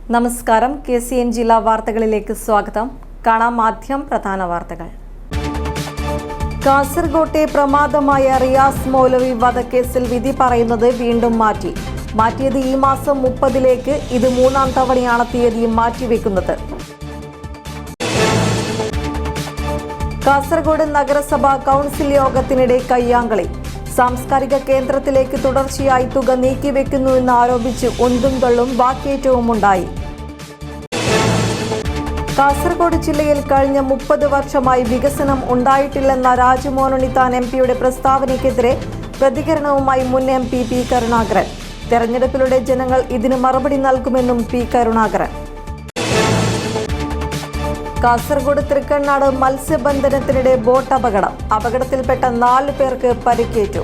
നമസ്കാരം. KCN ജില്ലാ വാർത്തകളിലേക്ക് സ്വാഗതം. കാണാം ആദ്യം പ്രധാന വാർത്തകൾ. കാസർഗോട്ടെ പ്രമാദമായ റിയാസ് മൗലവി വധക്കേസിൽ വിധി പറയുന്നത് വീണ്ടും മാറ്റിയത് ഈ മാസം 30-ലേക്ക്. ഇത് 3-ാം തവണയാണ് തീയതി മാറ്റിവെക്കുന്നത്. കാസർഗോഡ് നഗരസഭ കൗൺസിൽ യോഗത്തിനിടെ കയ്യാങ്കളി. സാംസ്കാരിക കേന്ദ്രത്തിലേക്ക് തുടർച്ചയായി തുക നീക്കിവെക്കുന്നുവെന്ന് ആരോപിച്ച് ഒന്നും തള്ളും വാക്കേറ്റവുമുണ്ടായി. കാസർഗോഡ് ജില്ലയിൽ കഴിഞ്ഞ 30 വർഷമായി വികസനം ഉണ്ടായിട്ടില്ലെന്ന രാജ്മോഹൻ ഉണ്ണിത്താൻ MPയുടെ പ്രസ്താവനയ്ക്കെതിരെ പ്രതികരണവുമായി മുൻ MP പി കരുണാകരൻ. തെരഞ്ഞെടുപ്പിലൂടെ ജനങ്ങൾ ഇതിന് മറുപടി നൽകുമെന്നും പി കരുണാകരൻ. കാസർഗോഡ് തൃക്കണ്ണാട് മത്സ്യബന്ധനത്തിനിടെ ബോട്ട് അപകടത്തിൽപ്പെട്ട 4 പേർക്ക് പരിക്കേറ്റു.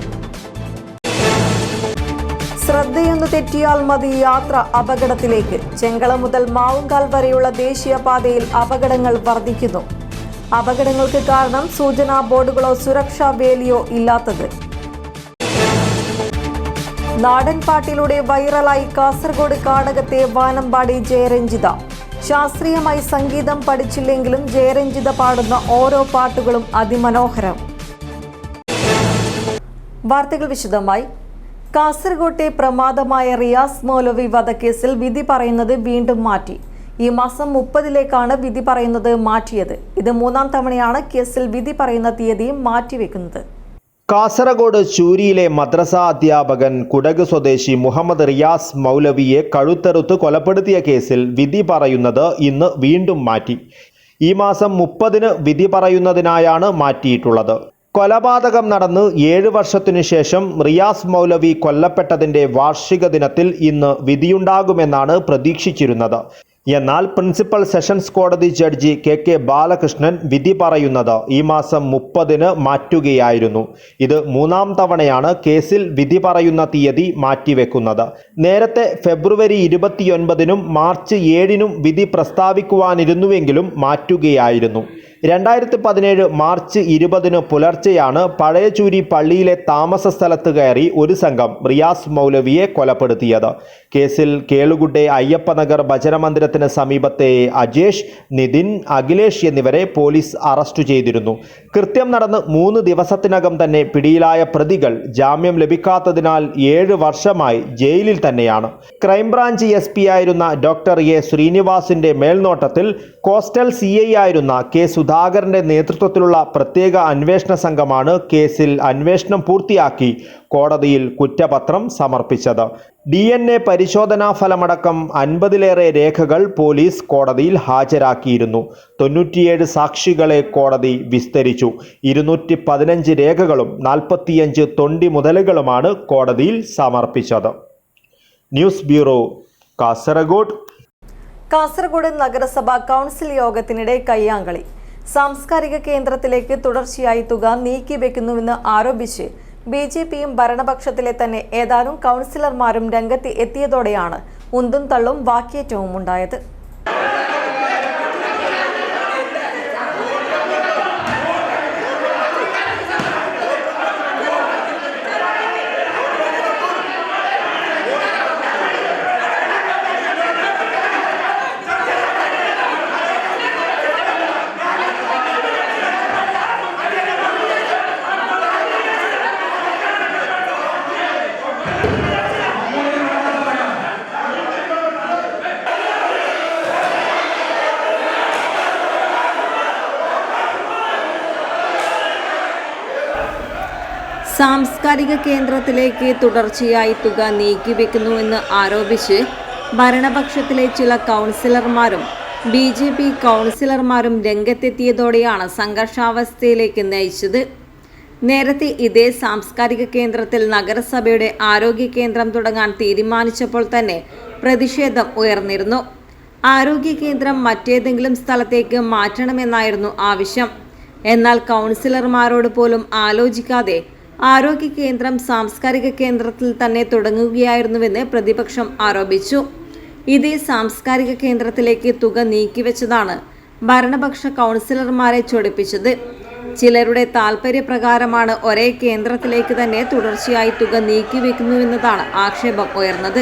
ശ്രദ്ധയൊന്നു തെറ്റിയാൽ മതി, യാത്ര അപകടത്തിലേക്ക്. ചെങ്കള മുതൽ മാവുങ്കാൽ വരെയുള്ള ദേശീയപാതയിൽ അപകടങ്ങൾ വർദ്ധിക്കുന്നു. അപകടങ്ങൾക്ക് കാരണം സൂചനാ ബോർഡുകളോ സുരക്ഷാ വേലിയോ ഇല്ലാത്തത്. നാടൻ പാട്ടിലൂടെ വൈറലായി കാസർഗോഡ് കാടകത്തെ വാനമ്പാടി ജയരഞ്ജിത. ശാസ്ത്രീയമായി സംഗീതം പഠിച്ചില്ലെങ്കിലും ജയരഞ്ജിത പാടുന്ന ഓരോ പാട്ടുകളും അതിമനോഹരം. വാർത്തകൾ വിശദമായി. കാസർഗോട്ടെ പ്രമാദമായ റിയാസ് മൗലവി വധക്കേസിൽ വിധി പറയുന്നത് വീണ്ടും മാറ്റി. ഈ മാസം 30-ലേക്കാണ് വിധി പറയുന്നത് മാറ്റിയത്. ഇത് 3-ാം തവണയാണ് കേസിൽ വിധി പറയുന്ന തീയതി മാറ്റിവെക്കുന്നത്. കാസർഗോഡ് ചൂരിയിലെ മദ്രസ അധ്യാപകൻ കുടക് സ്വദേശി മുഹമ്മദ് റിയാസ് മൗലവിയെ കഴുത്തറുത്ത് കൊലപ്പെടുത്തിയ കേസിൽ വിധി പറയുന്നത് ഇന്ന് വീണ്ടും മാറ്റി. ഈ മാസം 30-ന് വിധി പറയുന്നതിനായാണ് മാറ്റിയിട്ടുള്ളത്. കൊലപാതകം നടന്ന് 7 വർഷത്തിനു ശേഷം റിയാസ് മൗലവി കൊല്ലപ്പെട്ടതിൻ്റെ വാർഷിക ദിനത്തിൽ ഇന്ന് വിധിയുണ്ടാകുമെന്നാണ് പ്രതീക്ഷിച്ചിരുന്നത്. എന്നാൽ പ്രിൻസിപ്പൽ സെഷൻസ് കോടതി ജഡ്ജി KK ബാലകൃഷ്ണൻ വിധി പറയുന്നത് ഈ മാസം 30-ന് മാറ്റുകയായിരുന്നു. ഇത് 3-ാം തവണയാണ് കേസിൽ വിധി പറയുന്ന തീയതി മാറ്റിവെക്കുന്നത്. നേരത്തെ ഫെബ്രുവരി 29-നും മാർച്ച് 7-നും വിധി പ്രസ്താവിക്കുവാനിരുന്നുവെങ്കിലും മാറ്റുകയായിരുന്നു. 2017 മാർച്ച് 20-ന് പുലർച്ചെയാണ് പഴയചൂരി പള്ളിയിലെ താമസ സ്ഥലത്ത് കയറി ഒരു സംഘം റിയാസ് മൗലവിയെ കൊലപ്പെടുത്തിയത്. കേസിൽ കേളുകുട്ടെ അയ്യപ്പനഗർ ഭജനമന്ദിരത്തിന് സമീപത്തെ അജേഷ്, നിതിൻ, അഖിലേഷ് എന്നിവരെ പോലീസ് അറസ്റ്റ് ചെയ്തിരുന്നു. കൃത്യം നടന്ന് 3 ദിവസത്തിനകം തന്നെ പിടിയിലായ പ്രതികൾ ജാമ്യം ലഭിക്കാത്തതിനാൽ 7 വർഷമായി ജയിലിൽ തന്നെയാണ്. ക്രൈംബ്രാഞ്ച് SP ആയിരുന്ന ഡോക്ടർ A ശ്രീനിവാസിന്റെ മേൽനോട്ടത്തിൽ കോസ്റ്റൽ CI ആയിരുന്ന K സുധാകരന്റെ നേതൃത്വത്തിലുള്ള പ്രത്യേക അന്വേഷണ സംഘമാണ് കേസിൽ അന്വേഷണം പൂർത്തിയാക്കി കോടതിയിൽ കുറ്റപത്രം സമർപ്പിച്ചത്. DNA പരിശോധനാ ഫലമടക്കം 50-ലേറെ രേഖകൾ പോലീസ് കോടതിയിൽ ഹാജരാക്കിയിരുന്നു. 97 സാക്ഷികളെ കോടതി വിസ്തരിച്ചു. 215 രേഖകളും 45 തൊണ്ടി മുതലുകളുമാണ് കോടതിയിൽ സമർപ്പിച്ചത്. News bureau, Kasaragod. കാസർഗോഡ് നഗരസഭ കൗൺസിൽ യോഗത്തിനിടെ കയ്യാങ്കളി. സാംസ്കാരിക കേന്ദ്രത്തിലേക്ക് തുടർച്ചയായി തുക നീക്കിവെക്കുന്നുവെന്ന് ആരോപിച്ച് BJPയും ഭരണപക്ഷത്തിലെ തന്നെ ഏതാനും കൗൺസിലർമാരും രംഗത്ത് എത്തിയതോടെയാണ് ഉന്തും തള്ളും വാക്കേറ്റവും ഉണ്ടായത്. സാംസ്കാരിക കേന്ദ്രത്തിലേക്ക് തുടർച്ചയായി തുക നീക്കിവെക്കുന്നുവെന്ന് ആരോപിച്ച് ഭരണപക്ഷത്തിലെ ചില കൗൺസിലർമാരും BJP കൗൺസിലർമാരും രംഗത്തെത്തിയതോടെയാണ് സംഘർഷാവസ്ഥയിലേക്ക് നയിച്ചത്. നേരത്തെ ഇതേ സാംസ്കാരിക കേന്ദ്രത്തിൽ നഗരസഭയുടെ ആരോഗ്യ കേന്ദ്രം തുടങ്ങാൻ തീരുമാനിച്ചപ്പോൾ തന്നെ പ്രതിഷേധം ഉയർന്നിരുന്നു. ആരോഗ്യ കേന്ദ്രം മറ്റേതെങ്കിലും സ്ഥലത്തേക്ക് മാറ്റണമെന്നായിരുന്നു ആവശ്യം. എന്നാൽ കൗൺസിലർമാരോട് പോലും ആലോചിക്കാതെ ആരോഗ്യ കേന്ദ്രം സാംസ്കാരിക കേന്ദ്രത്തിൽ തന്നെ തുടങ്ങുകയായിരുന്നുവെന്ന് പ്രതിപക്ഷം ആരോപിച്ചു. ഇതേ സാംസ്കാരിക കേന്ദ്രത്തിലേക്ക് തുക നീക്കിവെച്ചതാണ് ഭരണപക്ഷ കൗൺസിലർമാരെ ചൊടിപ്പിച്ചത്. ചിലരുടെ താൽപര്യപ്രകാരമാണ് ഒരേ കേന്ദ്രത്തിലേക്ക് തന്നെ തുടർച്ചയായി തുക നീക്കിവെക്കുന്നുവെന്നതാണ് ആക്ഷേപം ഉയർന്നത്.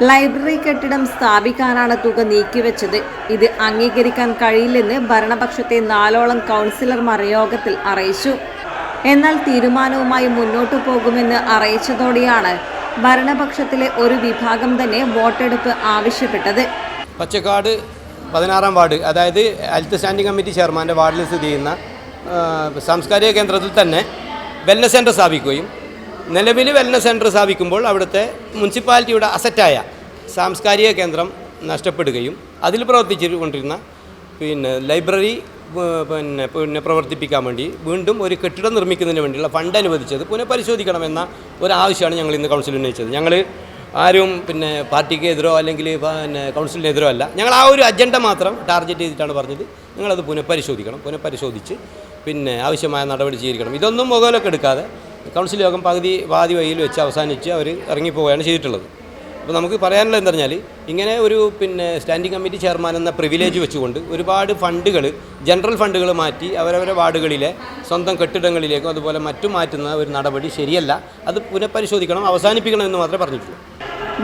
ലൈബ്രറി കെട്ടിടം സ്ഥാപിക്കാനാണ് തുക നീക്കിവെച്ചത്. ഇത് അംഗീകരിക്കാൻ കഴിയില്ലെന്ന് ഭരണപക്ഷത്തെ 4ഓളം കൗൺസിലർമാർ യോഗത്തിൽ അറിയിച്ചു. എന്നാൽ തീരുമാനവുമായി മുന്നോട്ടു പോകുമെന്ന് അറിയിച്ചതോടെയാണ് ഭരണപക്ഷത്തിലെ ഒരു വിഭാഗം തന്നെ വോട്ടെടുപ്പ് ആവശ്യപ്പെട്ടത്. പച്ചക്കാട് 16-ാം വാർഡ്, അതായത് ഹെൽത്ത് സ്റ്റാൻഡിംഗ് കമ്മിറ്റി ചെയർമാൻ്റെ വാർഡിൽ സ്ഥിതി ചെയ്യുന്ന സാംസ്കാരിക കേന്ദ്രത്തിൽ തന്നെ വെൽനസ് സെൻറ്റർ സ്ഥാപിക്കുകയും നിലവിൽ വെൽനസ് സെൻറ്റർ സ്ഥാപിക്കുമ്പോൾ അവിടുത്തെ മുനിസിപ്പാലിറ്റിയുടെ അസറ്റായ സാംസ്കാരിക കേന്ദ്രം നഷ്ടപ്പെടുകയും അതിൽ പ്രവർത്തിച്ചുകൊണ്ടിരുന്ന ലൈബ്രറി പ്രവർത്തിപ്പിക്കാൻ വേണ്ടി വീണ്ടും ഒരു കെട്ടിടം നിർമ്മിക്കുന്നതിന് വേണ്ടിയുള്ള ഫണ്ട് അനുവദിച്ചത് പുനഃപരിശോധിക്കണമെന്ന ഒരു ആവശ്യമാണ് ഞങ്ങൾ ഇന്ന് കൗൺസിലിൽ ഉന്നയിച്ചത്. ഞങ്ങൾ ആരും പാർട്ടിക്ക് എതിരോ അല്ലെങ്കിൽ കൗൺസിലിനെതിരോ അല്ല. ഞങ്ങൾ ആ ഒരു അജണ്ട മാത്രം ടാർഗറ്റ് ചെയ്തിട്ടാണ് പറഞ്ഞത്, നിങ്ങളത് പുനഃപരിശോധിക്കണം, പുനഃപരിശോധിച്ച് ആവശ്യമായ നടപടി സ്വീകരിക്കണം. ഇതൊന്നും മുഖവിലൊക്കെ എടുക്കാതെ കൗൺസിൽ യോഗം പാതി വഴിയിൽ വെച്ച് അവസാനിച്ച് അവർ ഇറങ്ങിപ്പോവുകയാണ് ചെയ്തിട്ടുള്ളത്. അപ്പോൾ നമുക്ക് പറയാനുള്ളത് എന്താ പറഞ്ഞാൽ, ഇങ്ങനെ ഒരു സ്റ്റാൻഡിംഗ് കമ്മിറ്റി ചെയർമാൻ എന്ന പ്രിവിലേജ് വെച്ചുകൊണ്ട് ഒരുപാട് ഫണ്ടുകൾ, ജനറൽ ഫണ്ടുകൾ മാറ്റി അവരവരുടെ വാർഡുകളിലെ സ്വന്തം കെട്ടിടങ്ങളിലേക്കും അതുപോലെ മറ്റും മാറ്റുന്ന ഒരു നടപടി ശരിയല്ല. അത് പുനഃപരിശോധിക്കണം, അവസാനിപ്പിക്കണം എന്ന് മാത്രമേ പറഞ്ഞിട്ടുള്ളൂ.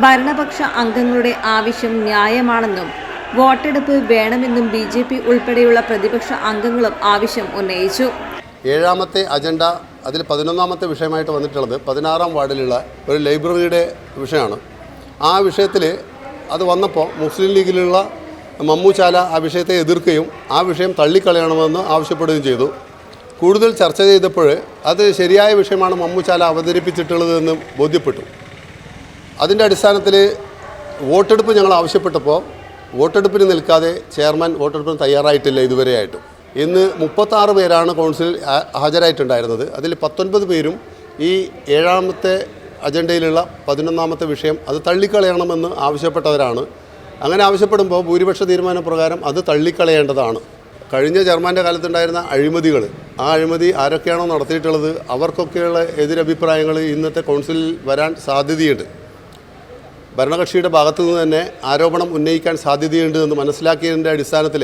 ഭരണപക്ഷ അംഗങ്ങളുടെ ആവശ്യം ന്യായമാണെന്നും വോട്ടെടുപ്പ് വേണമെന്നും BJP ഉൾപ്പെടെയുള്ള പ്രതിപക്ഷ അംഗങ്ങളും ആവശ്യം ഉന്നയിച്ചു. 7ാമത്തെ അജണ്ട, അതിൽ 11ാമത്തെ വിഷയമായിട്ട് വന്നിട്ടുള്ളത് 16-ാം വാർഡിലുള്ള ഒരു ലൈബ്രറിയുടെ വിഷയമാണ്. ആ വിഷയത്തിൽ അത് വന്നപ്പോൾ മുസ്ലിം ലീഗിലുള്ള മമ്മൂച്ചാല ആ വിഷയത്തെ എതിർക്കുകയും ആ വിഷയം തള്ളിക്കളയണമെന്ന് ആവശ്യപ്പെടുകയും ചെയ്തു. കൂടുതൽ ചർച്ച ചെയ്തപ്പോൾ അത് ശരിയായ വിഷയമാണ് മമ്മൂച്ചാല അവതരിപ്പിച്ചിട്ടുള്ളതെന്ന് ബോധ്യപ്പെട്ടു. അതിൻ്റെ അടിസ്ഥാനത്തിൽ വോട്ടെടുപ്പ് ഞങ്ങൾ ആവശ്യപ്പെട്ടപ്പോൾ വോട്ടെടുപ്പിന് നിൽക്കാതെ ചെയർമാൻ വോട്ടെടുപ്പിന് തയ്യാറായിട്ടില്ല ഇതുവരെയായിട്ടും. ഇന്ന് 36 പേരാണ് കൗൺസിൽ ഹാജരായിട്ടുണ്ടായിരുന്നത്. അതിൽ 19 പേരും ഈ 7ാമത്തെ അജണ്ടയിലുള്ള 11ാമത്തെ വിഷയം അത് തള്ളിക്കളയണമെന്ന് ആവശ്യപ്പെട്ടവരാണ്. അങ്ങനെ ആവശ്യപ്പെടുമ്പോൾ ഭൂരിപക്ഷ തീരുമാനപ്രകാരം അത് തള്ളിക്കളയേണ്ടതാണ്. കഴിഞ്ഞ ചെയർമാൻ്റെ കാലത്തുണ്ടായിരുന്ന അഴിമതികൾ, ആ അഴിമതി ആരൊക്കെയാണോ നടത്തിയിട്ടുള്ളത് അവർക്കൊക്കെയുള്ള എതിരഭിപ്രായങ്ങൾ ഇന്നത്തെ കൗൺസിലിൽ വരാൻ സാധ്യതയുണ്ട്. ഭരണകക്ഷിയുടെ ഭാഗത്തു നിന്ന് തന്നെ ആരോപണം ഉന്നയിക്കാൻ സാധ്യതയുണ്ട് എന്ന് മനസ്സിലാക്കിയതിൻ്റെ അടിസ്ഥാനത്തിൽ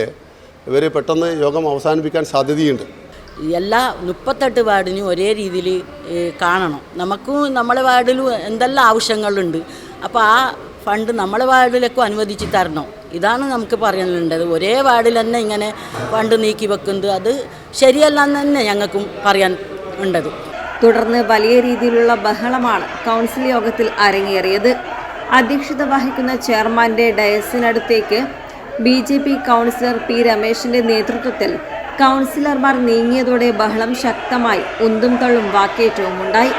ഇവർ പെട്ടെന്ന് യോഗം അവസാനിപ്പിക്കാൻ സാധ്യതയുണ്ട്. എല്ലാ 38 വാർഡിനും ഒരേ രീതിയിൽ കാണണം. നമുക്കും നമ്മളെ വാർഡിലും എന്തെല്ലാം ആവശ്യങ്ങളുണ്ട്, അപ്പോൾ ആ ഫണ്ട് നമ്മളെ വാർഡിലേക്കും അനുവദിച്ച് തരണം. ഇതാണ് നമുക്ക് പറയാനുള്ളത്. ഒരേ വാർഡിൽ തന്നെ ഇങ്ങനെ ഫണ്ട് നീക്കി വെക്കുന്നത് അത് ശരിയല്ലെന്ന് തന്നെ ഞങ്ങൾക്കും പറയാൻ ഉണ്ടത്. തുടർന്ന് വലിയ രീതിയിലുള്ള ബഹളമാണ് കൗൺസിൽ യോഗത്തിൽ അരങ്ങേറിയത്. അധ്യക്ഷത വഹിക്കുന്ന ചെയർമാന്റെ ഡയസിനടുത്തേക്ക് BJP കൗൺസിലർ P. രമേശിന്റെ നേതൃത്വത്തിൽ കൗൺസിലർമാർ നീങ്ങിയതോടെ ബഹളം ശക്തമായി. ഉന്തും തള്ളും വാക്കേറ്റവും ഉണ്ടായി.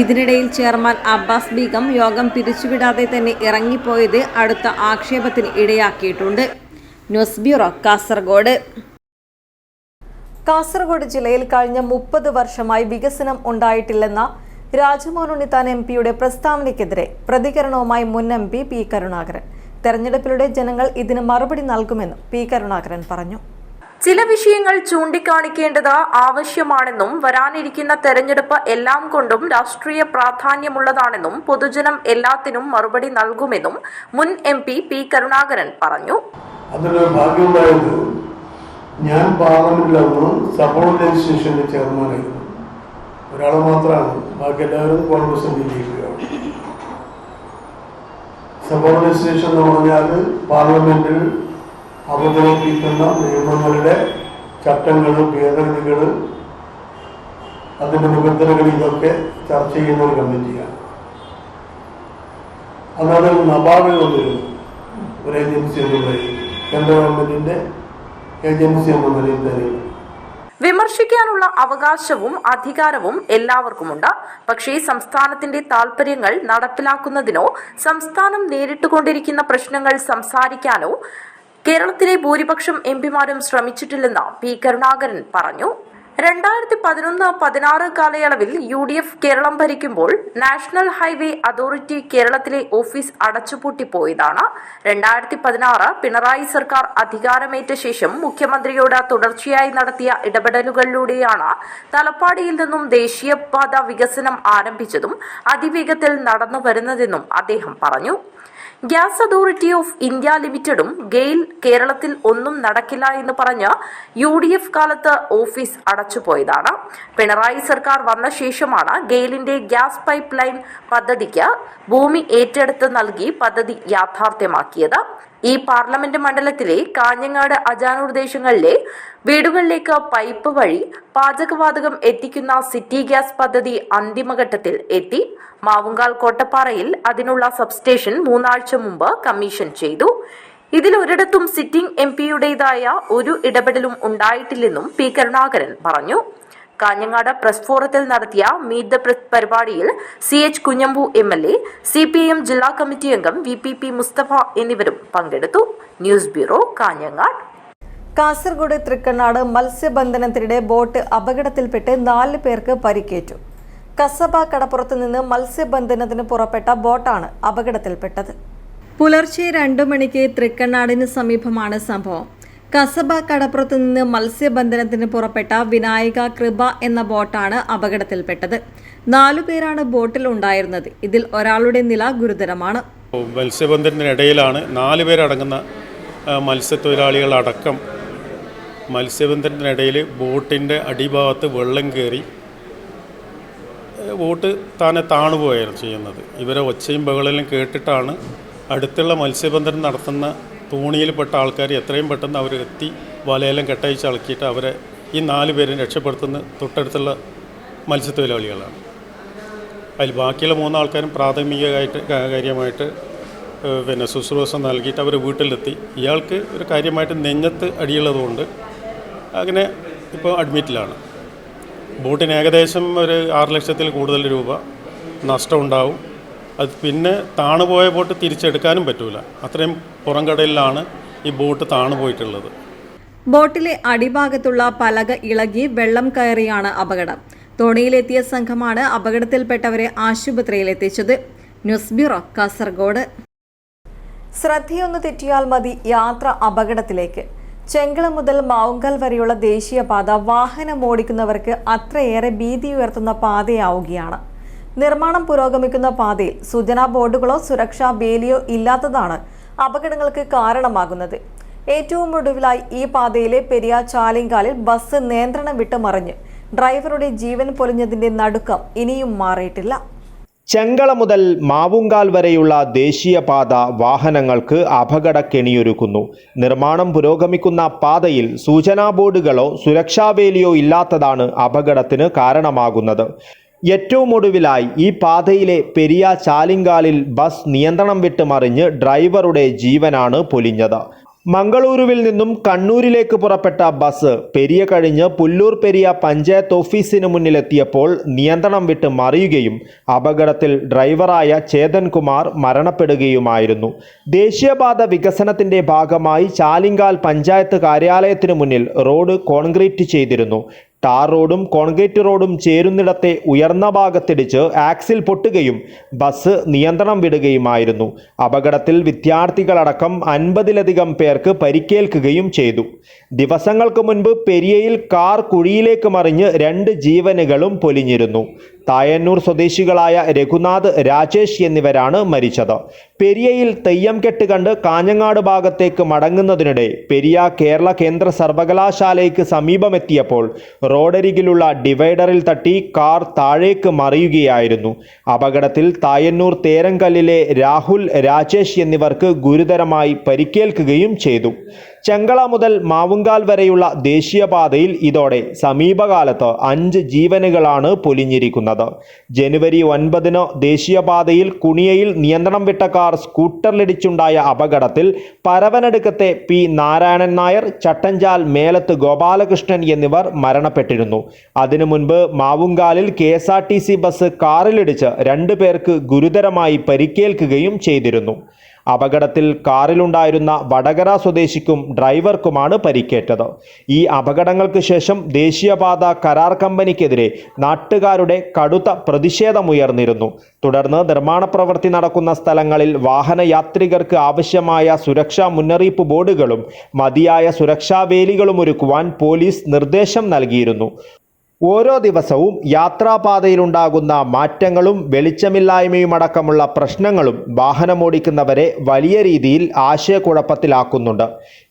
ഇതിനിടയിൽ ചെയർമാൻ അബ്ബാസ് ബീഗം യോഗം പിരിച്ചുവിടാതെ തന്നെ ഇറങ്ങിപ്പോയത് അടുത്ത ആക്ഷേപത്തിന് ഇടയാക്കിയിട്ടുണ്ട്. News bureau, Kasaragod. കാസർഗോഡ് ജില്ലയിൽ കഴിഞ്ഞ 30 വർഷമായി വികസനം ഉണ്ടായിട്ടില്ലെന്ന രാജ്മോഹൻ ഉണ്ണിത്താൻ MP-യുടെ പ്രസ്താവനയ്ക്കെതിരെ പ്രതികരണവുമായി മുൻ MP P. കരുണാകരൻ. തെരഞ്ഞെടുപ്പിലൂടെ ജനങ്ങൾ ഇതിന് മറുപടി നൽകുമെന്നും P. കരുണാകരൻ പറഞ്ഞു. ചില വിഷയങ്ങൾ ചൂണ്ടിക്കാണിക്കേണ്ടത് ആവശ്യമാണെന്നും വരാനിരിക്കുന്ന തെരഞ്ഞെടുപ്പ് എല്ലാം കൊണ്ടും രാഷ്ട്രീയ പ്രാധാന്യമുള്ളതാണെന്നും പൊതുജനം എല്ലാത്തിനും മറുപടി നൽകുമെന്നും മുൻ MP P. കരുണാകരൻ പറഞ്ഞു. അതിനൊരു ഭാഗ്യമുണ്ടായത് ഞാൻ പാർലമെന്റിലന്ന് സബോർഡിനേറ്റ് സ്റ്റേഷന്റെ ചെയർമാനായിരുന്നു. ഒരാൾ മാത്രമാണ്, ബാക്കി എല്ലാവരും കോൺഗ്രസിന്റെ ലീഗുകാരാണ്. സബോർഡിനേറ്റ് സ്റ്റേഷൻ എന്ന് പറഞ്ഞാൽ പാർലമെന്റിൽ അവതരിപ്പിക്കുന്ന നിയമങ്ങളുടെ ചട്ടങ്ങൾ, ഭേദഗതികൾ, അതിൻ്റെ നിബന്ധനകൾ ഇതൊക്കെ ചർച്ച ചെയ്യുന്ന ഒരു കമ്മിറ്റിയാണ്. അതാണ് നബാർഡ് വന്നിരുന്നു, ഒരു ഏജൻസി എന്ന നിലയിൽ, കേന്ദ്ര ഗവൺമെന്റിന്റെ ഏജൻസി എന്ന നിലയിൽ തന്നെ. വിമർശിക്കാനുള്ള അവകാശവും അധികാരവും എല്ലാവർക്കുമുണ്ട്. പക്ഷേ സംസ്ഥാനത്തിന്റെ താൽപര്യങ്ങൾ നടപ്പിലാക്കുന്നതിനോ സംസ്ഥാനം നേരിട്ടുകൊണ്ടിരിക്കുന്ന പ്രശ്നങ്ങൾ സംസാരിക്കാനോ കേരളത്തിലെ ഭൂരിപക്ഷം MP-മാരും ശ്രമിച്ചിട്ടില്ലെന്ന് P. കരുണാകരൻ പറഞ്ഞു. 2011-16 കാലയളവിൽ UDF കേരളം ഭരിക്കുമ്പോൾ നാഷണൽ ഹൈവേ അതോറിറ്റി കേരളത്തിലെ ഓഫീസ് അടച്ചുപൂട്ടിപ്പോയതാണ്. 2016 പിണറായി സർക്കാർ അധികാരമേറ്റ ശേഷം മുഖ്യമന്ത്രിയോട് തുടർച്ചയായി നടത്തിയ ഇടപെടലുകളിലൂടെയാണ് തലപ്പാടിയിൽ നിന്നും ദേശീയപാത വികസനം ആരംഭിച്ചതും അതിവേഗത്തിൽ നടന്നു വരുന്നതെന്നും അദ്ദേഹം പറഞ്ഞു. ഗ്യാസ് അതോറിറ്റി ഓഫ് ഇന്ത്യ ലിമിറ്റഡും ഗെയിൽ കേരളത്തിൽ ഒന്നും നടക്കില്ല എന്ന് പറഞ്ഞ് UDF കാലത്ത് ഓഫീസ് അടച്ചുപോയതാണ്. പിണറായി സർക്കാർ വന്ന ശേഷമാണ് ഗെയിലിന്റെ ഗ്യാസ് പൈപ്പ് ലൈൻ പദ്ധതിക്ക് ഭൂമി ഏറ്റെടുത്ത് നൽകി പദ്ധതി യാഥാർത്ഥ്യമാക്കിയത്. ഈ പാർലമെന്റ് മണ്ഡലത്തിലെ കാഞ്ഞങ്ങാട് അജാനൂർ ദേശങ്ങളിലെ വീടുകളിലേക്ക് പൈപ്പ് വഴി പാചകവാതകം എത്തിക്കുന്ന സിറ്റി ഗ്യാസ് പദ്ധതി അന്തിമഘട്ടത്തിൽ എത്തി. മാവുങ്കാൽ കോട്ടപ്പാറയിൽ അതിനുള്ള സബ്സ്റ്റേഷൻ 3 ആഴ്ച മുമ്പ് കമ്മീഷൻ ചെയ്തു. ഇതിലൊരിടത്തും സിറ്റിംഗ് MPയുടേതായ ഒരു ഇടപെടലും ഉണ്ടായിട്ടില്ലെന്നും P. കരുണാകരൻ പറഞ്ഞു. കാഞ്ഞങ്ങാട് പ്രസ് ഫോറത്തിൽ നടത്തിയ മീറ്റ് ദ പ്രസ് പരിപാടിയിൽ CH കുഞ്ഞമ്പു MLA, CPIM ജില്ലാ കമ്മിറ്റി അംഗം VPP മുസ്തഫ എന്നിവരും പങ്കെടുത്തു. News bureau, Kanhangad. കാസർഗോഡ് തൃക്കണ്ണാട് മത്സ്യബന്ധനത്തിനിടെ ബോട്ട് അപകടത്തിൽപ്പെട്ട് 4 പേർക്ക് പരിക്കേറ്റു. കസബ കടപ്പുറത്ത് നിന്ന് മത്സ്യബന്ധനത്തിന് പുറപ്പെട്ട ബോട്ടാണ് അപകടത്തിൽപ്പെട്ടത്. പുലർച്ചെ 2 മണിക്ക് തൃക്കണ്ണാടിന് സമീപമാണ് സംഭവം. കസബ കടപ്പുറത്ത് നിന്ന് മത്സ്യബന്ധനത്തിന് പുറപ്പെട്ട വിനായക കൃപ എന്ന ബോട്ടാണ് അപകടത്തിൽപ്പെട്ടത്. 4 പേരാണ് ബോട്ടിൽ ഉണ്ടായിരുന്നത്. ഇതിൽ ഒരാളുടെ നില ഗുരുതരമാണ്. മത്സ്യബന്ധനത്തിനിടയിലാണ് 4 പേരടങ്ങുന്ന മത്സ്യത്തൊഴിലാളികളടക്കം മത്സ്യബന്ധനത്തിനിടയിൽ ബോട്ടിൻ്റെ അടിഭാഗത്ത് വെള്ളം കയറി ബോട്ട് താണുപോയായിരുന്നു ചെയ്യുന്നത്. ഇവരെ ഒച്ചയും ബഹളെല്ലാം കേട്ടിട്ടാണ് അടുത്തുള്ള മത്സ്യബന്ധനം നടത്തുന്ന തോണിയിൽപ്പെട്ട ആൾക്കാർ എത്രയും പെട്ടെന്ന് അവർ എത്തി വലയെല്ലാം കെട്ടയച്ച് ഇളക്കിയിട്ട് അവരെ ഈ 4 പേരും രക്ഷപ്പെടുത്തുന്ന തൊട്ടടുത്തുള്ള മത്സ്യത്തൊഴിലാളികളാണ്. അതിൽ ബാക്കിയുള്ള 3 ആൾക്കാരും കാര്യമായിട്ട് ശുശ്രൂഷ നൽകിയിട്ട് അവർ വീട്ടിലെത്തി. ഇയാൾക്ക് ഒരു കാര്യമായിട്ട് നെഞ്ഞത്ത് അടിയുള്ളതുകൊണ്ട് അങ്ങനെ ഇപ്പോൾ അഡ്മിറ്റിലാണ്. ബോട്ടിന് ഏകദേശം ഒരു 6 ലക്ഷത്തിൽ കൂടുതൽ രൂപ നഷ്ടമുണ്ടാവും. അത് പിന്നെ താണുപോയ ബോട്ട് തിരിച്ചെടുക്കാനും പറ്റൂല. അത്രയും പുറംകടലിലാണ് ഈ ബോട്ട് താണുപോയിട്ടുള്ളത്. ബോട്ടിലെ അടിഭാഗത്തുള്ള പലക ഇളകി വെള്ളം കയറിയാണ് അപകടം. തോണിയിലെത്തിയ സംഘമാണ് അപകടത്തിൽപ്പെട്ടവരെ ആശുപത്രിയിൽ എത്തിച്ചത്. News bureau, Kasaragod. ശ്രദ്ധയൊന്ന് തെറ്റിയാൽ മതി യാത്ര അപകടത്തിലേക്ക്. ചെങ്കള മുതൽ മാവുങ്കൽ വരെയുള്ള ദേശീയപാത വാഹനമോടിക്കുന്നവർക്ക് അത്രയേറെ ഭീതി ഉയർത്തുന്ന പാതയാവുകയാണ്. നിർമ്മാണം പുരോഗമിക്കുന്ന പാതയിൽ സൂചനാ ബോർഡുകളോ സുരക്ഷാ വേലിയോ ഇല്ലാത്തതാണ് അപകടങ്ങൾക്ക് കാരണമാകുന്നത്. ഏറ്റവും ഒടുവിലായി ഈ പാതയിലെ പെരിയ ചാലിങ്കാലിൽ ബസ് നിയന്ത്രണം വിട്ട് മറിഞ്ഞ് ഡ്രൈവറുടെ ജീവൻ പൊലിഞ്ഞതിന്റെ നടുക്കം ഇനിയും മാറിയിട്ടില്ല. ചെങ്കള മുതൽ മാവുങ്കാൽ വരെയുള്ള ദേശീയപാത വാഹനങ്ങൾക്ക് അപകടക്കെണിയൊരുക്കുന്നു. നിർമ്മാണം പുരോഗമിക്കുന്ന പാതയിൽ സൂചനാ ബോർഡുകളോ സുരക്ഷാവേലിയോ ഇല്ലാത്തതാണ് അപകടത്തിന് കാരണമാകുന്നത്. ഏറ്റവും ഒടുവിലായി ഈ പാതയിലെ പെരിയ ചാലിങ്കാലിൽ ബസ് നിയന്ത്രണം വിട്ട് മറിഞ്ഞ് ഡ്രൈവറുടെ ജീവനാണ് പൊലിഞ്ഞത്. മംഗളൂരുവിൽ നിന്നും കണ്ണൂരിലേക്ക് പുറപ്പെട്ട ബസ് പെരിയ കഴിഞ്ഞ് പുല്ലൂർ പെരിയ പഞ്ചായത്ത് ഓഫീസിന് മുന്നിലെത്തിയപ്പോൾ നിയന്ത്രണം വിട്ട് മറിയുകയും അപകടത്തിൽ ഡ്രൈവറായ ചേതൻ കുമാർ മരണപ്പെടുകയുമായിരുന്നു. ദേശീയപാത വികസനത്തിന്റെ ഭാഗമായി ചാലിങ്കാൽ പഞ്ചായത്ത് കാര്യാലയത്തിനു മുന്നിൽ റോഡ് കോൺക്രീറ്റ് ചെയ്തിരുന്നു. ടാർ റോഡും കോൺക്രീറ്റ് റോഡും ചേരുന്നിടത്തെ ഉയർന്ന ഭാഗത്തിടിച്ച് ആക്സിൽ പൊട്ടുകയും ബസ് നിയന്ത്രണം വിടുകയുമായിരുന്നു. അപകടത്തിൽ വിദ്യാർത്ഥികളടക്കം 50ലധികം പേർക്ക് പരിക്കേൽക്കുകയും ചെയ്തു. ദിവസങ്ങൾക്ക് മുൻപ് പെരിയയിൽ കാർ കുഴിയിലേക്ക് മറിഞ്ഞ് 2 ജീവനുകളും പൊലിഞ്ഞിരുന്നു. തായന്നൂർ സ്വദേശികളായ രഘുനാഥ്, രാജേഷ് എന്നിവരാണ് മരിച്ചത്. പെരിയയിൽ തെയ്യം കെട്ട് കണ്ട് കാഞ്ഞങ്ങാട് ഭാഗത്തേക്ക് മടങ്ങുന്നതിനിടെ പെരിയ കേരള കേന്ദ്ര സർവകലാശാലയ്ക്ക് സമീപമെത്തിയപ്പോൾ റോഡരികിലുള്ള ഡിവൈഡറിൽ തട്ടി കാർ താഴേക്ക് മറിയുകയായിരുന്നു. അപകടത്തിൽ തായന്നൂർ തേരങ്കല്ലിലെ രാഹുൽ, രാജേഷ് എന്നിവർക്ക് ഗുരുതരമായി പരിക്കേൽക്കുകയും ചെയ്തു. ചെങ്കള മുതൽ മാവുങ്കാൽ വരെയുള്ള ദേശീയപാതയിൽ ഇതോടെ സമീപകാലത്ത് 5 ജീവനുകളാണ് പൊലിഞ്ഞിരിക്കുന്നത്. ജനുവരി 9 ദേശീയപാതയിൽ കുണിയയിൽ നിയന്ത്രണം വിട്ട കാർ സ്കൂട്ടറിലിടിച്ചുണ്ടായ അപകടത്തിൽ പരവനടുക്കത്തെ P. നാരായണൻ നായർ, ചട്ടഞ്ചാൽ മേലത്ത് ഗോപാലകൃഷ്ണൻ എന്നിവർ മരണപ്പെട്ടിരുന്നു. അതിനു മുൻപ് മാവുങ്കാലിൽ KSRTC ബസ് കാറിലിടിച്ച് 2 പേർക്ക് ഗുരുതരമായി പരിക്കേൽക്കുകയും ചെയ്തിരുന്നു. അപകടത്തിൽ കാറിലുണ്ടായിരുന്ന വടകര സ്വദേശിക്കും ഡ്രൈവർക്കുമാണ് പരിക്കേറ്റത്. ഈ അപകടങ്ങൾക്ക് ശേഷം ദേശീയപാത കരാർ കമ്പനിക്കെതിരെ നാട്ടുകാരുടെ കടുത്ത പ്രതിഷേധമുയർന്നിരുന്നു. തുടർന്ന് നിർമ്മാണ പ്രവൃത്തി നടക്കുന്ന സ്ഥലങ്ങളിൽ വാഹനയാത്രികർക്ക് ആവശ്യമായ സുരക്ഷാ മുന്നറിയിപ്പ് ബോർഡുകളും മതിയായ സുരക്ഷാ വേലികളും ഒരുക്കുവാൻ പോലീസ് നിർദ്ദേശം നൽകിയിരുന്നു. ഓരോ ദിവസവും യാത്രാപാതയിലുണ്ടാകുന്ന മാറ്റങ്ങളും വെളിച്ചമില്ലായ്മയുമടക്കമുള്ള പ്രശ്നങ്ങളും വാഹനമോടിക്കുന്നവരെ വലിയ രീതിയിൽ ആശയക്കുഴപ്പത്തിലാക്കുന്നുണ്ട്.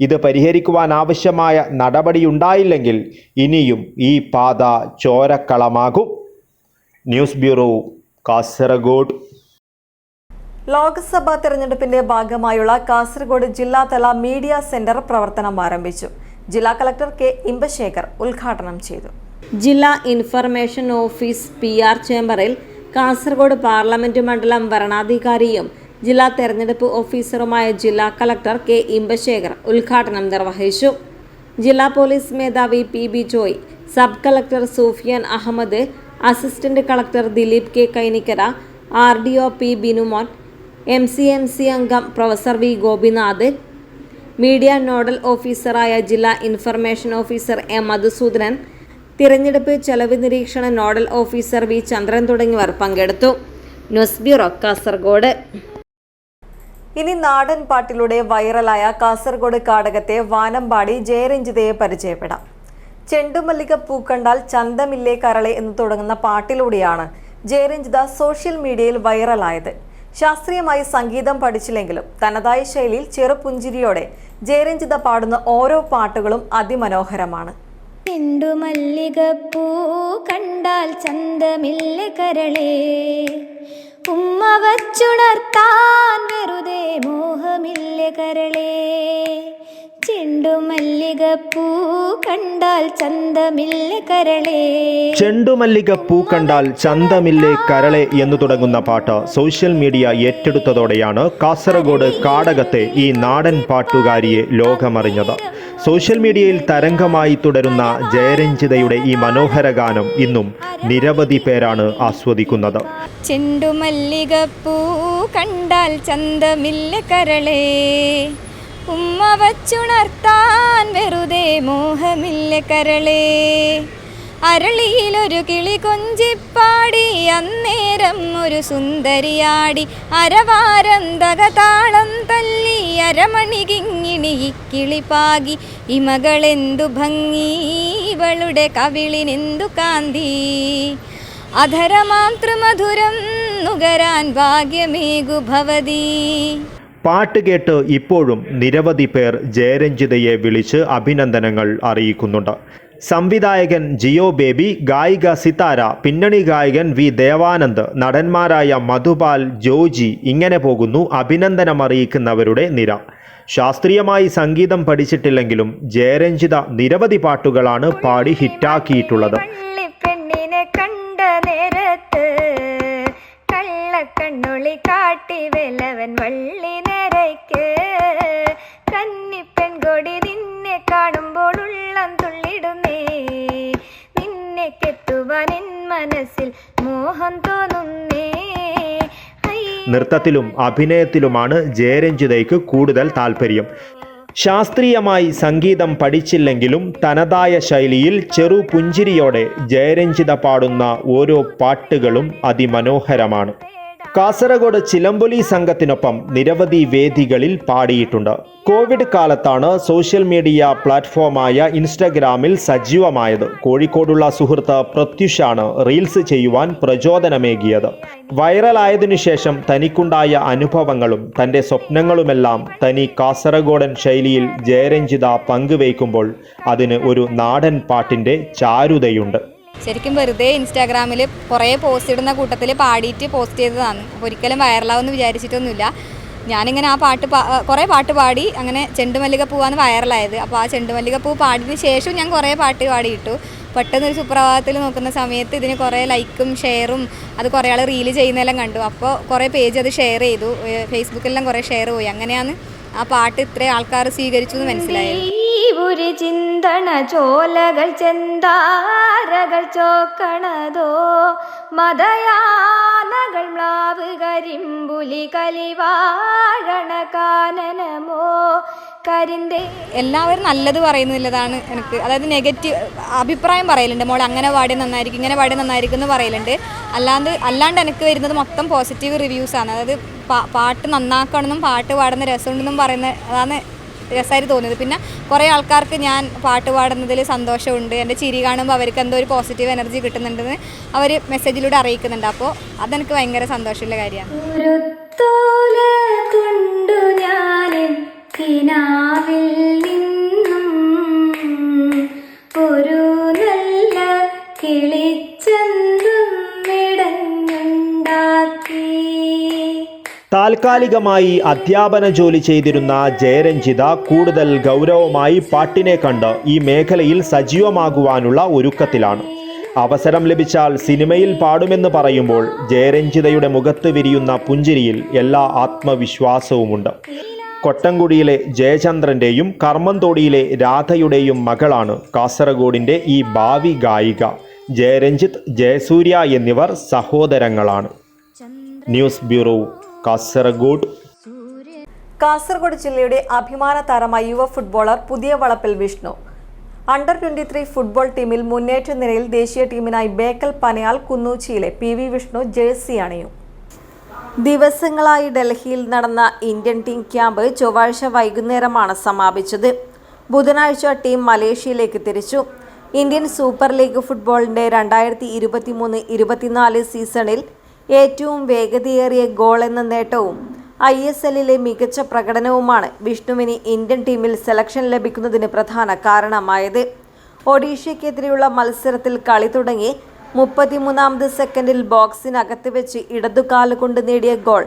ഇത് പരിഹരിക്കുവാൻ ആവശ്യമായ നടപടിയുണ്ടായില്ലെങ്കിൽ ഇനിയും ഈ പാത ചോരക്കളമാകും. News bureau, Kasaragod. ലോക്സഭാ തെരഞ്ഞെടുപ്പിന്റെ ഭാഗമായുള്ള കാസർഗോഡ് ജില്ലാതല മീഡിയ സെന്റർ പ്രവർത്തനം ആരംഭിച്ചു. ജില്ലാ കളക്ടർ കെ ഇമ്പശേഖർ ഉദ്ഘാടനം ചെയ്തു. ജില്ലാ ഇൻഫർമേഷൻ ഓഫീസ് PR ചേംബറിൽ കാസർഗോഡ് പാർലമെന്റ് മണ്ഡലം വരണാധികാരിയും ജില്ലാ തെരഞ്ഞെടുപ്പ് ഓഫീസറുമായ ജില്ലാ കളക്ടർ കെ ഇമ്പശേഖർ ഉദ്ഘാടനം നിർവഹിച്ചു. ജില്ലാ പോലീസ് മേധാവി PB Joy, sub collector Sufiyan Ahammed, assistant collector Dileep K Kainikkara, RDO P Binumon, MCMC അംഗം professor V Gopinath, media nodal ഓഫീസറായ ജില്ലാ ഇൻഫർമേഷൻ ഓഫീസർ M മധുസൂദനൻ, തിരഞ്ഞെടുപ്പ് ചെലവ് നിരീക്ഷണ നോഡൽ ഓഫീസർ V ചന്ദ്രൻ തുടങ്ങിയവർ പങ്കെടുത്തു. News bureau, Kasaragod. ഇനി നാടൻ പാട്ടിലൂടെ വൈറലായ കാസർഗോഡ് കാടകത്തെ വാനമ്പാടി ജയരഞ്ജിതയെ പരിചയപ്പെടാം. ചെണ്ടുമല്ലിക പൂക്കണ്ടാൽ ചന്തമില്ലേ കരളെ എന്ന് തുടങ്ങുന്ന പാട്ടിലൂടെയാണ് ജയരഞ്ജിത സോഷ്യൽ മീഡിയയിൽ വൈറലായത്. ശാസ്ത്രീയമായി സംഗീതം പഠിച്ചില്ലെങ്കിലും തനതായ ശൈലിയിൽ ചെറുപുഞ്ചിരിയോടെ ജയരഞ്ജിത പാടുന്ന ഓരോ പാട്ടുകളും അതിമനോഹരമാണ്. ചെണ്ടുമല്ലികപ്പൂ കണ്ടാൽ ചന്തമില്ല കരളേ, ഉമ്മ വച്ചുണർത്താൻ വെറുതെ മോഹമില്ല കരളേ. ചെണ്ടുമല്ലികപ്പൂ കണ്ടാൽ ചന്തമില്ല കരളേ. ചെണ്ടുമല്ലികപ്പൂ കണ്ടാൽ ചന്തമില്ലേ കരളെ എന്ന് തുടങ്ങുന്ന പാട്ട് സോഷ്യൽ മീഡിയ ഏറ്റെടുത്തതോടെയാണ് കാസർഗോഡ് കാടകത്തെ ഈ നാടൻ പാട്ടുകാരിയെ ലോകമറിഞ്ഞത്. സോഷ്യൽ മീഡിയയിൽ തരംഗമായി തുടരുന്ന ജയരഞ്ജിതയുടെ ഈ മനോഹര ഗാനം ഇന്നും നിരവധി പേരാണ് ആസ്വദിക്കുന്നത്. ചെണ്ടുമല്ലികപ്പൂ കണ്ടാൽ ചന്തമില്ല കരളേ, ഉമ്മ വച്ചുണർത്താൻ വെറുതെ മോഹമില്ല കരളേ. അരളിയിലൊരു കിളി കൊഞ്ചിപ്പാടി അന്നേരം ഒരു സുന്ദരിയാടി, അരവാരം തകതാളം തല്ലി അരമണി കിങ്ങിണി കിളിപ്പാകി. ഇമകളെന്തു ഭംഗി, ഇവളുടെ കവിളിനെന്തു കാന്തി, അധരമാം ത്രിമധുരം നുകരാൻ ഭാഗ്യമേകു ഭവതി. പാട്ട് കേട്ട് ഇപ്പോഴും നിരവധി പേർ ജയരഞ്ജിതയെ വിളിച്ച് അഭിനന്ദനങ്ങൾ അറിയിക്കുന്നുണ്ട്. സംവിധായകൻ ജിയോ ബേബി, ഗായിക സിതാര, പിന്നണി ഗായകൻ V ദേവാനന്ദ്, നടന്മാരായ മധുപാൽ, ജോജി, ഇങ്ങനെ പോകുന്നു അഭിനന്ദനമറിയിക്കുന്നവരുടെ നിര. ശാസ്ത്രീയമായി സംഗീതം പഠിച്ചിട്ടില്ലെങ്കിലും ജയരഞ്ജിത നിരവധി പാട്ടുകളാണ് പാടി ഹിറ്റാക്കിയിട്ടുള്ളത്. കണ്ണൊളി കാട്ടി വെലവൻ വള്ളി നിരയ്ക്ക്, കന്നിപ്പെൺകൊടി നിന്നെ കാണുമ്പോൾ ഉള്ളം തുള്ളിടുന്നേ, നിന്നെ കെട്ടുവാൻ എൻ മനസ്സിൽ മോഹം തോന്നുന്നേ. നൃത്തത്തിലും അഭിനയത്തിലുമാണ് ജയരഞ്ജിതയ്ക്ക് കൂടുതൽ താല്പര്യം. ശാസ്ത്രീയമായി സംഗീതം പഠിച്ചില്ലെങ്കിലും തനതായ ശൈലിയിൽ ചെറുപുഞ്ചിരിയോടെ ജയരഞ്ജിത പാടുന്ന ഓരോ പാട്ടുകളും അതിമനോഹരമാണ്. കാസർഗോഡ് ചിലമ്പൊലി സംഘത്തിനൊപ്പം നിരവധി വേദികളിൽ പാടിയിട്ടുണ്ട്. കോവിഡ് കാലത്താണ് സോഷ്യൽ മീഡിയ പ്ലാറ്റ്ഫോമായ ഇൻസ്റ്റഗ്രാമിൽ സജീവമായത്. കോഴിക്കോടുള്ള സുഹൃത്ത് പ്രത്യുഷാണ് റീൽസ് ചെയ്യുവാൻ പ്രചോദനമേകിയത്. വൈറലായതിനു ശേഷം തനിക്കുണ്ടായ അനുഭവങ്ങളും തൻ്റെ സ്വപ്നങ്ങളുമെല്ലാം തനി കാസർഗോഡൻ ശൈലിയിൽ ജയരഞ്ജിത പങ്കുവയ്ക്കുമ്പോൾ അതിന് ഒരു നാടൻ പാട്ടിൻ്റെ ചാരുതയുണ്ട്. ശരിക്കും വെറുതെ ഇൻസ്റ്റാഗ്രാമിൽ കുറേ പോസ്റ്റ് ഇടുന്ന കൂട്ടത്തിൽ പാടിയിട്ട് പോസ്റ്റ് ചെയ്തതാണ്. അപ്പോൾ ഒരിക്കലും വൈറലാവുമെന്ന് വിചാരിച്ചിട്ടൊന്നുമില്ല. ഞാനിങ്ങനെ ആ കുറേ പാട്ട് പാടി അങ്ങനെ ചെണ്ടുമല്ലികപ്പൂവാണ് വൈറലായത്. അപ്പോൾ ആ ചെണ്ടുമല്ലികപ്പൂ പാടിയതിന് ശേഷം ഞാൻ കുറേ പാട്ട് പാടിയിട്ടു. പെട്ടെന്നൊരു സുപ്രഭാതത്തിൽ നോക്കുന്ന സമയത്ത് ഇതിന് കുറേ ലൈക്കും ഷെയറും അത് കുറേ ആൾ റീല് ചെയ്യുന്നതെല്ലാം കണ്ടു. അപ്പോൾ കുറേ പേജ് അത് ഷെയർ ചെയ്തു, ഫേസ്ബുക്കിലെല്ലാം കുറേ ഷെയർ പോയി. അങ്ങനെയാണ് ആ പാട്ട് ഇത്രയും ആൾക്കാർ സ്വീകരിച്ചു എന്ന് മനസ്സിലായത്. ഒരു ചിന്തണ ചോലകൾ ചെന്താരകൾ ചോക്കണതോ മതയാനകൾ മ്ലാവ് കരിമ്പുലി കലിവാഴണ കാനനമോ കരിന്തേ. എല്ലാവരും നല്ലത് പറയുന്നില്ലതാണ് എനിക്ക്, അതായത് നെഗറ്റീവ് അഭിപ്രായം പറയലുണ്ട്. മോൾ അങ്ങനെ പാടി നന്നായിരിക്കും, ഇങ്ങനെ പാടി നന്നായിരിക്കും എന്ന് പറയലുണ്ട്. അല്ലാണ്ട് എനിക്ക് വരുന്നത് മൊത്തം പോസിറ്റീവ് റിവ്യൂസാണ്. അതായത് പാട്ട് നന്നാക്കണമെന്നും പാട്ട് പാടുന്ന രസമുണ്ടെന്നും പറയുന്ന അതാണ് രസമായിട്ട് തോന്നിയത്. പിന്നെ കുറേ ആൾക്കാർക്ക് ഞാൻ പാട്ട് പാടുന്നതിൽ സന്തോഷമുണ്ട്, എൻ്റെ ചിരി കാണുമ്പോൾ അവർക്ക് എന്തോ ഒരു പോസിറ്റീവ് എനർജി കിട്ടുന്നുണ്ടെന്ന് അവർ മെസ്സേജിലൂടെ അറിയിക്കുന്നുണ്ട്. അപ്പോൾ അതെനിക്ക് ഭയങ്കര സന്തോഷമുള്ള കാര്യമാണ്. ഒരു നല്ല കിളിച്ചെന്തും ഇടഞ്ഞുണ്ടാക്കി. താൽക്കാലികമായി അധ്യാപന ജോലി ചെയ്തിരുന്ന ജയരഞ്ജിത കൂടുതൽ ഗൗരവമായി പാട്ടിനെ കണ്ട് ഈ മേഖലയിൽ സജീവമാകുവാനുള്ള ഒരുക്കത്തിലാണ്. അവസരം ലഭിച്ചാൽ സിനിമയിൽ പാടുമെന്ന് പറയുമ്പോൾ ജയരഞ്ജിതയുടെ മുഖത്ത് വിരിയുന്ന പുഞ്ചിരിയിൽ എല്ലാ ആത്മവിശ്വാസവുമുണ്ട്. കൊട്ടംകുടിയിലെ ജയചന്ദ്രൻ്റെയും കർമ്മന്തോടിയിലെ രാധയുടെയും മകളാണ് കാസർഗോഡിൻ്റെ ഈ ഭാവി ഗായിക. ജയരഞ്ജിത്ത്, ജയസൂര്യ എന്നിവർ സഹോദരങ്ങളാണ്. News bureau, Kasaragod. കാസർഗോഡ് ജില്ലയുടെ അഭിമാന താരമായ യുവ ഫുട്ബോളർ പുതിയ വളപ്പിൽ വിഷ്ണു അണ്ടർ 23 ഫുട്ബോൾ ടീമിൽ മുന്നേറ്റ നിരയിൽ ദേശീയ ടീമിനായി ബേക്കൽ പനയാൽ കുന്നൂച്ചിയിലെ PV വിഷ്ണു ജേഴ്സി അണിയും. ദിവസങ്ങളായി ഡൽഹിയിൽ നടന്ന ഇന്ത്യൻ ടീം ക്യാമ്പ് ചൊവ്വാഴ്ച വൈകുന്നേരമാണ് സമാപിച്ചത്. ബുധനാഴ്ച ടീം മലേഷ്യയിലേക്ക് തിരിച്ചു. ഇന്ത്യൻ സൂപ്പർ ലീഗ് ഫുട്ബോളിൻ്റെ 2023-24 സീസണിൽ ഏറ്റവും വേഗതയേറിയ ഗോൾ എന്ന നേട്ടവും ISLലെ മികച്ച പ്രകടനവുമാണ് വിഷ്ണുവിന് ഇന്ത്യൻ ടീമിൽ സെലക്ഷൻ ലഭിക്കുന്നതിന് പ്രധാന കാരണമായത്. ഒഡീഷയ്ക്കെതിരെയുള്ള മത്സരത്തിൽ കളി തുടങ്ങി 33ാമത് സെക്കൻഡിൽ ബോക്സിനകത്ത് വെച്ച് ഇടതുകാലുകൊണ്ട് നേടിയ ഗോൾ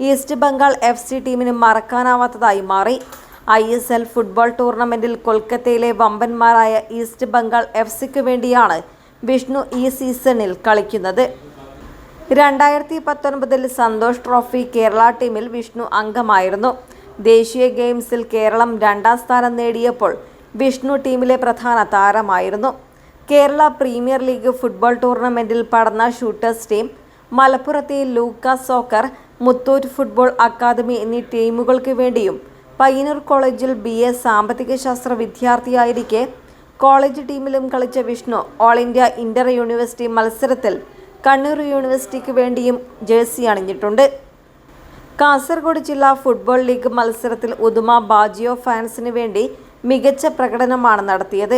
ഈസ്റ്റ് ബംഗാൾ FC ടീമിന് മറക്കാനാവാത്തതായി മാറി. ISL ഫുട്ബോൾ ടൂർണമെൻറ്റിൽ കൊൽക്കത്തയിലെ വമ്പന്മാരായ ഈസ്റ്റ് ബംഗാൾ FCക്ക് വേണ്ടിയാണ് വിഷ്ണു ഈ സീസണിൽ കളിക്കുന്നത്. 2019 സന്തോഷ് ട്രോഫി കേരള ടീമിൽ വിഷ്ണു അംഗമായിരുന്നു. ദേശീയ ഗെയിംസിൽ കേരളം 2ാം സ്ഥാനം നേടിയപ്പോൾ വിഷ്ണു ടീമിലെ പ്രധാന താരമായിരുന്നു. കേരള പ്രീമിയർ ലീഗ് ഫുട്ബോൾ ടൂർണമെൻറ്റിൽ പടന്ന ഷൂട്ടേഴ്സ് ടീം, മലപ്പുറത്തെ ലൂക്ക സോക്കർ, മുത്തൂറ്റ് ഫുട്ബോൾ അക്കാദമി എന്നീ ടീമുകൾക്ക് വേണ്ടിയും പയ്യന്നൂർ കോളേജിൽ BA സാമ്പത്തിക ശാസ്ത്ര വിദ്യാർത്ഥിയായിരിക്കെ കോളേജ് ടീമിലും കളിച്ച Vishnu all India Inter university മത്സരത്തിൽ കണ്ണൂർ യൂണിവേഴ്സിറ്റിക്ക് വേണ്ടിയും ജേഴ്സി അണിഞ്ഞിട്ടുണ്ട്. കാസർഗോഡ് ജില്ലാ ഫുട്ബോൾ ലീഗ് മത്സരത്തിൽ ഉദുമ ബാജിയോ ഫാൻസിന് വേണ്ടി മികച്ച പ്രകടനമാണ് നടത്തിയത്.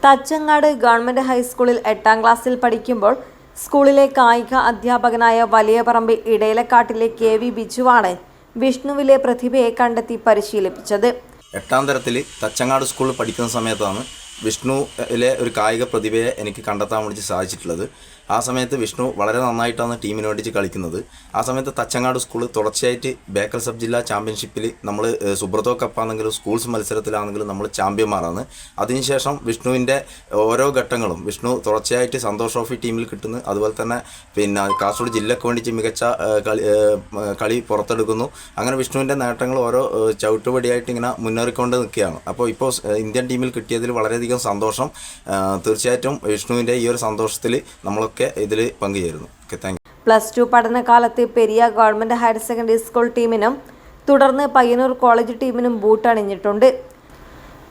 തച്ചങ്ങാട് ഗവൺമെൻറ് ഹൈസ്കൂളിൽ 8ാം ക്ലാസ്സിൽ പഠിക്കുമ്പോൾ സ്കൂളിലെ കായിക അധ്യാപകനായ വലിയപറമ്പ് ഇടയിലക്കാട്ടിലെ KV ബിജുവാണ് വിഷ്ണുവിലെ പ്രതിഭയെ കണ്ടെത്തി പരിശീലിപ്പിച്ചത്. 8ാം തരത്തിൽ തച്ചങ്ങാട് സ്കൂളിൽ പഠിക്കുന്ന സമയത്താണ് വിഷ്ണുവിലെ ഒരു കായിക പ്രതിഭയെ എനിക്ക് കണ്ടെത്താൻ വേണ്ടി സാധിച്ചിട്ടുള്ളത്. ആ സമയത്ത് വിഷ്ണു വളരെ നന്നായിട്ടാണ് ടീമിന് വേണ്ടി കളിക്കുന്നത്. ആ സമയത്ത് തച്ചങ്ങാട് സ്കൂൾ തുടർച്ചയായിട്ട് ബേക്കൽ സബ് ജില്ലാ ചാമ്പ്യൻഷിപ്പിൽ നമ്മൾ സുബ്രതോ കപ്പാണെങ്കിലും സ്കൂൾസ് മത്സരത്തിലാണെങ്കിലും നമ്മൾ ചാമ്പ്യന്മാരാണ്. അതിനുശേഷം വിഷ്ണുവിൻ്റെ ഓരോ ഘട്ടങ്ങളും വിഷ്ണു തുടർച്ചയായിട്ട് സന്തോഷ് ട്രോഫി ടീമിൽ കിട്ടുന്നു. അതുപോലെ തന്നെ കാസർഗോഡ് ജില്ലയ്ക്ക് വേണ്ടി മികച്ച കളി പുറത്തെടുക്കുന്നു. അങ്ങനെ വിഷ്ണുവിൻ്റെ നേട്ടങ്ങൾ ഓരോ ചവിട്ടുപടിയായിട്ട് ഇങ്ങനെ മുന്നേറിക്കൊണ്ട് നിൽക്കുകയാണ്. അപ്പോൾ ഇപ്പോൾ ഇന്ത്യൻ ടീമിൽ കിട്ടിയതിൽ വളരെയധികം സന്തോഷം. തീർച്ചയായിട്ടും വിഷ്ണുവിൻ്റെ ഈ ഒരു സന്തോഷത്തിൽ നമ്മളൊക്കെ ഇതിൽ പങ്കുചേരുന്നു. Thank you. +2 പഠനകാലത്ത് Periya government higher secondary school ടീമിനും തുടർന്ന് പയ്യന്നൂർ കോളേജ് ടീമിനും ബൂട്ടണിഞ്ഞിട്ടുണ്ട്.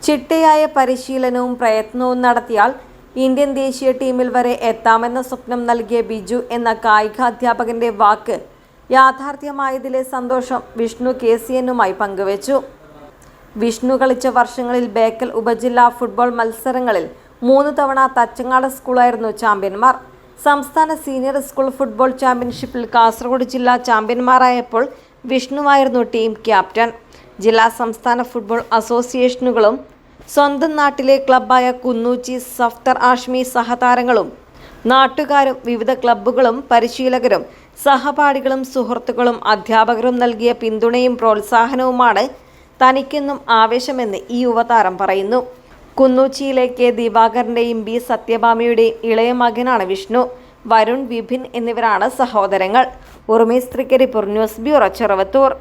ചിട്ടയായ പരിശീലനവും പ്രയത്നവും നടത്തിയാൽ ഇന്ത്യൻ ദേശീയ ടീമിൽ വരെ എത്താമെന്ന സ്വപ്നം നൽകിയ ബിജു എന്ന കായികാധ്യാപകൻ്റെ വാക്ക് യാഥാർത്ഥ്യമായതിലെ സന്തോഷം വിഷ്ണു KCNുമായി പങ്കുവച്ചു. വിഷ്ണു കളിച്ച വർഷങ്ങളിൽ ബേക്കൽ ഉപജില്ലാ ഫുട്ബോൾ മത്സരങ്ങളിൽ 3 തവണ തച്ചങ്ങാട് സ്കൂളായിരുന്നു ചാമ്പ്യന്മാർ. സംസ്ഥാന സീനിയർ സ്കൂൾ ഫുട്ബോൾ ചാമ്പ്യൻഷിപ്പിൽ കാസർഗോഡ് ജില്ലാ ചാമ്പ്യന്മാരായപ്പോൾ വിഷ്ണുവായിരുന്നു ടീം ക്യാപ്റ്റൻ. ജില്ലാ സംസ്ഥാന ഫുട്ബോൾ അസോസിയേഷനുകളും സ്വന്തം നാട്ടിലെ ക്ലബ്ബായ കുന്നൂച്ചി സഫ്തർ ആഷ്മി സഹതാരങ്ങളും നാട്ടുകാരും വിവിധ ക്ലബ്ബുകളും പരിശീലകരും സഹപാഠികളും സുഹൃത്തുക്കളും അധ്യാപകരും നൽകിയ പിന്തുണയും പ്രോത്സാഹനവുമാണ് തനിക്കെന്നും ആവേശമെന്ന് ഈ യുവതാരം പറയുന്നു. കുന്നൂച്ചിയിലെ K ദിവാകരൻ്റെയും B സത്യഭാമയുടെയും ഇളയ മകനാണ് വിഷ്ണു. വരുൺ, വിപിൻ എന്നിവരാണ് സഹോദരങ്ങൾ. ഉർമേസ് തൃക്കരിപ്പൂർ, ന്യൂസ് ബ്യൂറോ, ചെറുവത്തൂർ.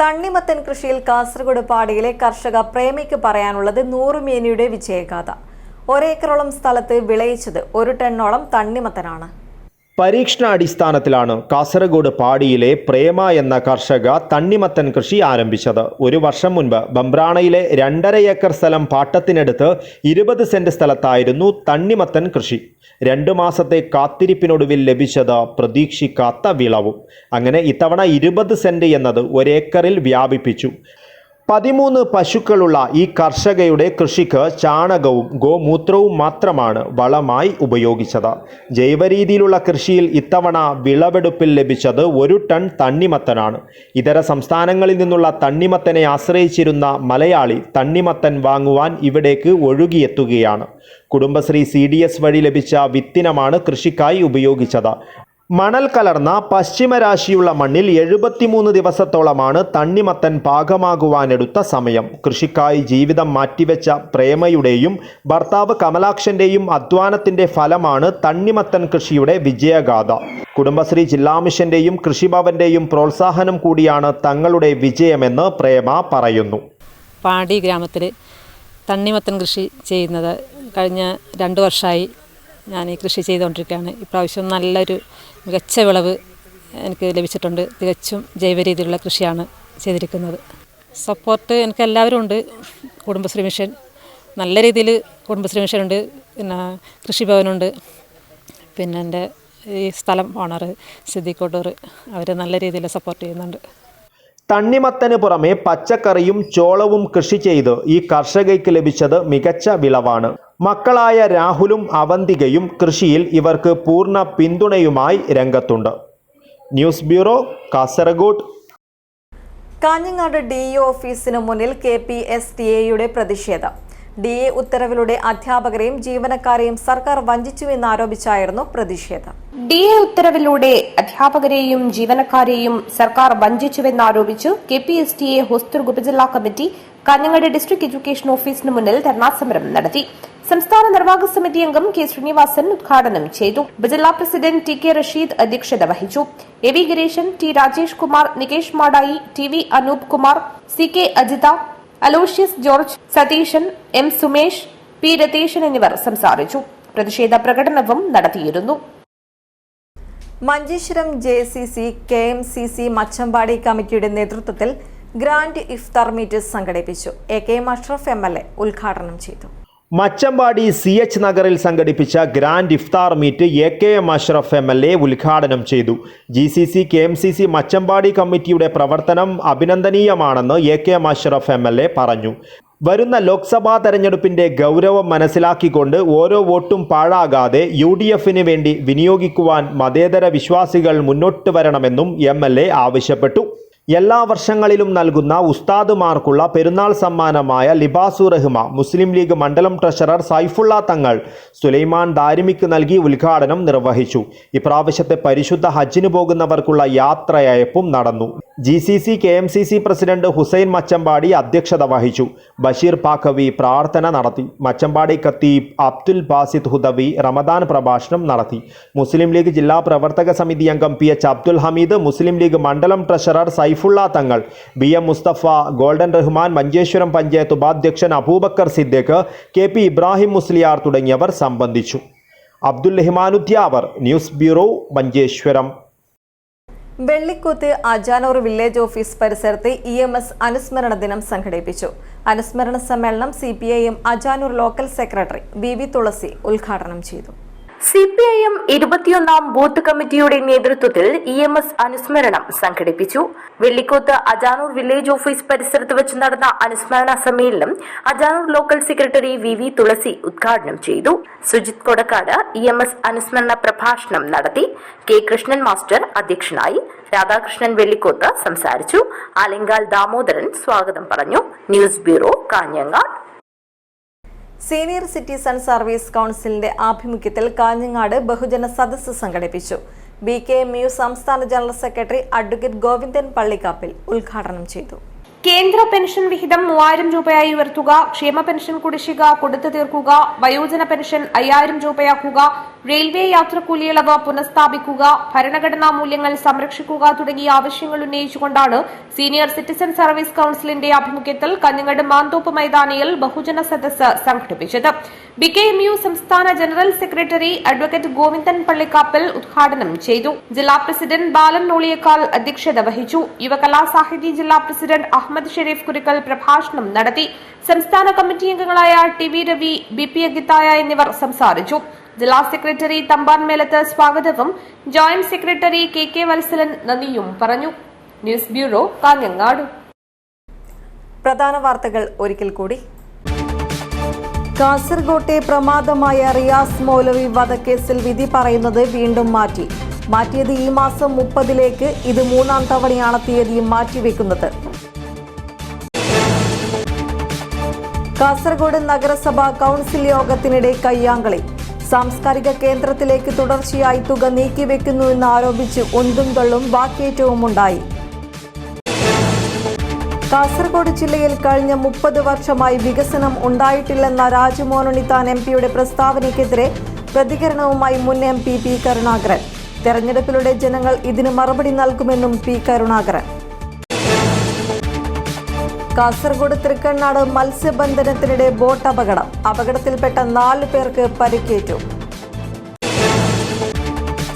തണ്ണിമത്തൻ കൃഷിയിൽ കാസർഗോഡ് പാടിയിലെ കർഷക പ്രേമിക്ക് പറയാനുള്ളത് 100 മേനിയുടെ വിജയഗാഥ. ഒരേക്കറോളം സ്ഥലത്ത് വിളയിച്ചത് 1 ടണ്ണോളം തണ്ണിമത്തനാണ്. പരീക്ഷണാടിസ്ഥാനത്തിലാണ് കാസർഗോഡ് പാടിയിലെ പ്രേമ എന്ന കർഷക തണ്ണിമത്തൻ കൃഷി ആരംഭിച്ചത്. 1 വർഷം മുൻപ് ബംബ്രാണയിലെ 2.5 ഏക്കർ സ്ഥലം പാട്ടത്തിനെടുത്ത് 20 സെന്റ് സ്ഥലത്തായിരുന്നു തണ്ണിമത്തൻ കൃഷി. 2 മാസത്തെ കാത്തിരിപ്പിനൊടുവിൽ ലഭിച്ചത് പ്രതീക്ഷിക്കാത്ത വിളവും. അങ്ങനെ ഇത്തവണ 20 സെന്റ് എന്നത് 1 ഏക്കറിൽ വ്യാപിപ്പിച്ചു. 13 പശുക്കളുള്ള ഈ കർഷകയുടെ കൃഷിക്ക് ചാണകവും ഗോമൂത്രവും മാത്രമാണ് വളമായി ഉപയോഗിച്ചത്. ജൈവരീതിയിലുള്ള കൃഷിയിൽ ഇത്തവണ വിളവെടുപ്പിൽ ലഭിച്ചത് 1 ടൺ തണ്ണിമത്തനാണ്. ഇതര സംസ്ഥാനങ്ങളിൽ നിന്നുള്ള തണ്ണിമത്തനെ ആശ്രയിച്ചിരുന്ന മലയാളി തണ്ണിമത്തൻ വാങ്ങുവാൻ ഇവിടേക്ക് ഒഴുകിയെത്തുകയാണ്. കുടുംബശ്രീ CDS വഴി ലഭിച്ച വിത്തിനമാണ് കൃഷിക്കായി ഉപയോഗിച്ചത്. മണൽ കലർന്ന പശ്ചിമരാശിയുള്ള മണ്ണിൽ 73 ദിവസത്തോളമാണ് തണ്ണിമത്തൻ പാകമാകുവാനെടുത്ത സമയം. കൃഷിക്കായി ജീവിതം മാറ്റിവെച്ച പ്രേമയുടെയും ഭർത്താവ് കമലാക്ഷൻ്റെയും അധ്വാനത്തിൻ്റെ ഫലമാണ് തണ്ണിമത്തൻ കൃഷിയുടെ വിജയഗാഥ. കുടുംബശ്രീ ജില്ലാ മിഷൻ്റെയും കൃഷിഭവൻ്റെയും പ്രോത്സാഹനം കൂടിയാണ് തങ്ങളുടെ വിജയമെന്ന് പ്രേമ പറയുന്നു. പാടി ഗ്രാമത്തിൽ തണ്ണിമത്തൻ കൃഷി ചെയ്യുന്നത് കഴിഞ്ഞ 2 വർഷമായി ഞാൻ ഈ കൃഷി ചെയ്തുകൊണ്ടിരിക്കുകയാണ്. ഇപ്രാവശ്യം നല്ലൊരു മികച്ച വിളവ് എനിക്ക് ലഭിച്ചിട്ടുണ്ട്. തികച്ചും ജൈവ രീതിയിലുള്ള കൃഷിയാണ് ചെയ്തിരിക്കുന്നത്. സപ്പോർട്ട് എനിക്ക് എല്ലാവരും ഉണ്ട്. കുടുംബശ്രീ മിഷൻ നല്ല രീതിയിൽ കുടുംബശ്രീ മിഷനുണ്ട്, പിന്നെ കൃഷിഭവനുണ്ട്, പിന്നെ എൻ്റെ ഈ സ്ഥലം ഓണർ സിദ്ദിഖോട്ടൂർ അവർ നല്ല രീതിയിൽ സപ്പോർട്ട് ചെയ്യുന്നുണ്ട്. തണ്ണിമത്തന് പുറമെ പച്ചക്കറിയും ചോളവും കൃഷി ചെയ്ത് ഈ കർഷകയ്ക്ക് ലഭിച്ചത് മികച്ച വിളവാണ്. മക്കളായ രാഹുലും അവന്തികയും കൃഷിയിൽ ഇവർക്ക് പൂർണ്ണ പിന്തുണയുമായി രംഗത്തുണ്ട്. News bureau, Kasaragod. Kanhangad DE ഓഫീസിന് മുന്നിൽ KPSTA പ്രതിഷേധം. DA ഉത്തരവിലൂടെ അധ്യാപകരെയും ജീവനക്കാരെയും സർക്കാർ വഞ്ചിച്ചുവെന്നാരോപിച്ചായിരുന്നു പ്രതിഷേധം. DA ഉത്തരവിലൂടെ അധ്യാപകരെയും ജീവനക്കാരെയും സർക്കാർ വഞ്ചിച്ചുവെന്നാരോപിച്ച് KPSTA ഹോസ്ദുർഗ് ഉപജില്ലാ കമ്മിറ്റി കാഞ്ഞങ്ങാട് ഡിസ്ട്രിക്ട് എഡ്യൂക്കേഷൻ ഓഫീസിന് മുന്നിൽ ധർണാസമരം നടത്തി. സംസ്ഥാന നിർവാഹക സമിതി അംഗം K. ശ്രീനിവാസൻ ഉദ്ഘാടനം ചെയ്തു. ഉപജില്ലാ പ്രസിഡന്റ് TK റഷീദ് അധ്യക്ഷത വഹിച്ചു. AV Gireeshan, T. Rajesh Kumar, Nikesh Madayi, TV Anoop Kumar, CK Ajitha, Aloysius George, Satheeshan, M. Sumesh, P. Ratheeshan എന്നിവർ സംസാരിച്ചു. പ്രതിഷേധ പ്രകടനവും നടത്തിയിരുന്നു. മഞ്ചേശ്വരം JCC KMCC മച്ചമ്പാടി കമ്മിറ്റിയുടെ നേതൃത്വത്തിൽ ഗ്രാൻഡ് ഇഫ്താർ മീറ്റ് സംഘടിപ്പിച്ചു. AKM അഷ്റഫ് MLA ഉദ്ഘാടനം ചെയ്തു. മച്ചമ്പാടി CH നഗറിൽ സംഘടിപ്പിച്ച ഗ്രാൻഡ് ഇഫ്താർ മീറ്റ് AKM അഷ്റഫ് MLA ഉദ്ഘാടനം ചെയ്തു. GCC KMCC മച്ചമ്പാടി കമ്മിറ്റിയുടെ പ്രവർത്തനം അഭിനന്ദനീയമാണെന്ന് AKM അഷ്റഫ് MLA പറഞ്ഞു. വരുന്ന ലോക്സഭാ തെരഞ്ഞെടുപ്പിന്റെ ഗൗരവം മനസ്സിലാക്കിക്കൊണ്ട് ഓരോ വോട്ടും പാഴാകാതെ UDFന് വേണ്ടി വിനിയോഗിക്കുവാൻ മതേതര വിശ്വാസികൾ മുന്നോട്ട് വരണമെന്നും MLA ആവശ്യപ്പെട്ടു. എല്ലാ വർഷങ്ങളിലും നൽകുന്ന ഉസ്താദുമാർക്കുള്ള പെരുന്നാൾ സമ്മാനമായ ലിബാസു റഹ്മ മുസ്ലിം ലീഗ് മണ്ഡലം ട്രഷറർ സൈഫുള്ള തങ്ങൾ സുലൈമാൻ ദാരിമിക്ക് നൽകി ഉദ്ഘാടനം നിർവഹിച്ചു. ഇപ്രാവശ്യത്തെ പരിശുദ്ധ ഹജ്ജിന് പോകുന്നവർക്കുള്ള യാത്രയയപ്പും നടന്നു. GCC KMCC president Hussain Machampadi അധ്യക്ഷത വഹിച്ചു. ബഷീർ പാക്കവി പ്രാർത്ഥന നടത്തി. മച്ചമ്പാടി ഖത്തീബ് അബ്ദുൽ ബാസിദ് ഹുദവി റമദാൻ പ്രഭാഷണം നടത്തി. മുസ്ലിം ലീഗ് ജില്ലാ പ്രവർത്തക സമിതി അംഗം PH അബ്ദുൽ ഹമീദ്, മുസ്ലിം ലീഗ് മണ്ഡലം treasurer Saifulla Thangal, BM Mustafa, golden Rahman, Manjeshwaram panchayat ഉപാധ്യക്ഷൻ അബൂബക്കർ സിദ്ദീഖ്, KP ഇബ്രാഹിം മുസ്ലിയാർ തുടങ്ങിയവർ സംബന്ധിച്ചു. അബ്ദുൽ റഹ്മാനുദ്യാവർ, news bureau, Manjeshwaram. Vellikkoth Ajanur village office പരിസരത്ത് EMS അനുസ്മരണ ദിനം സംഘടിപ്പിച്ചു. അനുസ്മരണ സമ്മേളനം CPIM Ajanur local secretary BV Thulasi ഉദ്ഘാടനം ചെയ്തു. CPIM 21ാം ബൂത്ത് കമ്മിറ്റിയുടെ നേതൃത്വത്തിൽ EMS അനുസ്മരണം സംഘടിപ്പിച്ചു. വെള്ളിക്കോത്ത് അജാനൂർ വില്ലേജ് ഓഫീസ് പരിസരത്ത് വെച്ച് നടന്ന അനുസ്മരണ സമ്മേളനം അജാനൂർ ലോക്കൽ സെക്രട്ടറി VV തുളസി ഉദ്ഘാടനം ചെയ്തു. സുജിത് കൊടക്കാട് EMS അനുസ്മരണ പ്രഭാഷണം നടത്തി. K. കൃഷ്ണൻ മാസ്റ്റർ അധ്യക്ഷനായി. രാധാകൃഷ്ണൻ വെള്ളിക്കോത്ത് സംസാരിച്ചു. ആലിങ്കാൽ ദാമോദരൻ സ്വാഗതം പറഞ്ഞു. News bureau, Kanhangad. Senior citizen service കൗൺസിലിന്റെ ആഭിമുഖ്യത്തിൽ കാഞ്ഞങ്ങാട് ബഹുജന സദസ്സ് സംഘടിപ്പിച്ചു. BKMU സംസ്ഥാന general secretary advocate Govindan Pallikkappil ഉദ്ഘാടനം ചെയ്തു. കേന്ദ്ര പെൻഷൻ വിഹിതം 3000 രൂപയായി ഉയർത്തുക, ക്ഷേമ പെൻഷൻ കുടിശ്ശിക കൊടുത്തു തീർക്കുക, വയോജന പെൻഷൻ 5000 രൂപയാക്കുക, റെയിൽവേ യാത്രക്കൂലി ഇളവ് പുനഃസ്ഥാപിക്കുക, ഭരണഘടനാ മൂല്യങ്ങൾ സംരക്ഷിക്കുക തുടങ്ങിയ ആവശ്യങ്ങൾ ഉന്നയിച്ചുകൊണ്ടാണ് സീനിയർ സിറ്റിസൺ സർവീസ് കൌൺസിലിന്റെ ആഭിമുഖ്യത്തിൽ കഞ്ഞങ്ങാട് മാന്തോപ്പ് മൈതാനിയിൽ ബഹുജന സദസ്സ് സംഘടിപ്പിച്ചത്. BKMU സംസ്ഥാന general secretary advocate Govindan Pallikkappal ഉദ്ഘാടനം ചെയ്തു. ജില്ലാ പ്രസിഡന്റ് ബാലൻ നോളിയേക്കാൾ അധ്യക്ഷത വഹിച്ചു. യുവകലാസാഹിതി ജില്ലാ പ്രസിഡന്റ് അഹമ്മദ് ഷെരീഫ് കുരിക്കൽ പ്രഭാഷണം നടത്തി. സംസ്ഥാന കമ്മിറ്റി അംഗങ്ങളായ TV രവി, BP അഗിത്തായ എന്നിവർ സംസാരിച്ചു. ജില്ലാ സെക്രട്ടറി തമ്പാൻ മേലത്ത് സ്വാഗതവും ജോയിന്റ് സെക്രട്ടറി KK വത്സലൻ നന്ദിയും പറഞ്ഞു. News bureau, Kanhangad. പ്രധാന വാർത്തകൾ ഒരിക്കൽ കൂടി. കാസർഗോട്ടെ പ്രമാദമായ റിയാസ് മൗലവി വധക്കേസിൽ വിധി പറയുന്നത് വീണ്ടും മാറ്റിയത് ഈ മാസം 30-ലേക്ക്. ഇത് 3-ാം തവണയാണ് തീയതി മാറ്റിവെക്കുന്നത്. കാസർഗോഡ് നഗരസഭ കൌൺസിൽ യോഗത്തിനിടെ കയ്യാങ്കളി. സാംസ്കാരിക കേന്ദ്രത്തിലേക്ക് തുടർച്ചയായി തുക നീക്കിവെക്കുന്നുവെന്ന് ആരോപിച്ച് ഉന്തും തള്ളും വാക്കേറ്റവുമുണ്ടായി. കാസർഗോഡ് ജില്ലയിൽ കഴിഞ്ഞ 30 വർഷമായി വികസനം ഉണ്ടായിട്ടില്ലെന്ന രാജ്മോഹൻ ഉണ്ണിത്താൻ MPയുടെ പ്രസ്താവനയ്ക്കെതിരെ പ്രതികരണവുമായി മുൻ MP P കരുണാകരൻ. തെരഞ്ഞെടുപ്പിലൂടെ ജനങ്ങൾ ഇതിന് മറുപടി നൽകുമെന്നും P കരുണാകരൻ. കാസർഗോഡ് തൃക്കണ്ണാട് മത്സ്യബന്ധനത്തിനിടെ ബോട്ട് അപകടം. അപകടത്തിൽപ്പെട്ട 4 പേർക്ക് പരിക്കേറ്റു.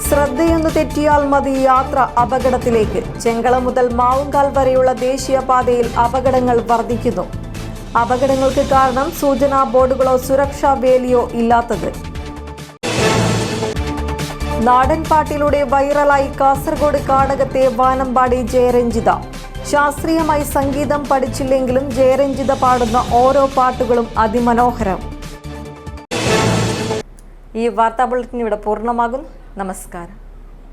ശ്രദ്ധയൊന്നു തെറ്റിയാൽ മതി, യാത്ര അപകടത്തിലേക്ക്. ചെങ്കള മുതൽ മാവുങ്കാൽ വരെയുള്ള ദേശീയപാതയിൽ അപകടങ്ങൾ വർദ്ധിക്കുന്നു. അപകടങ്ങൾക്ക് കാരണം സൂചനാ ബോർഡുകളോ സുരക്ഷാ വേലിയോ ഇല്ലാത്തത്. നാടൻ പാട്ടിലൂടെ വൈറലായി കാസർഗോഡ് കാടകത്തെ വാനമ്പാടി ജയരഞ്ജിത. ശാസ്ത്രീയമായി സംഗീതം പഠിച്ചില്ലെങ്കിലും ജയരഞ്ജിത പാടുന്ന ഓരോ പാട്ടുകളും അതിമനോഹരം. ഈ വാർത്താ ബുള്ളറ്റിൻ ഇവിടെ പൂർണ്ണമാകുന്നു. നമസ്കാരം.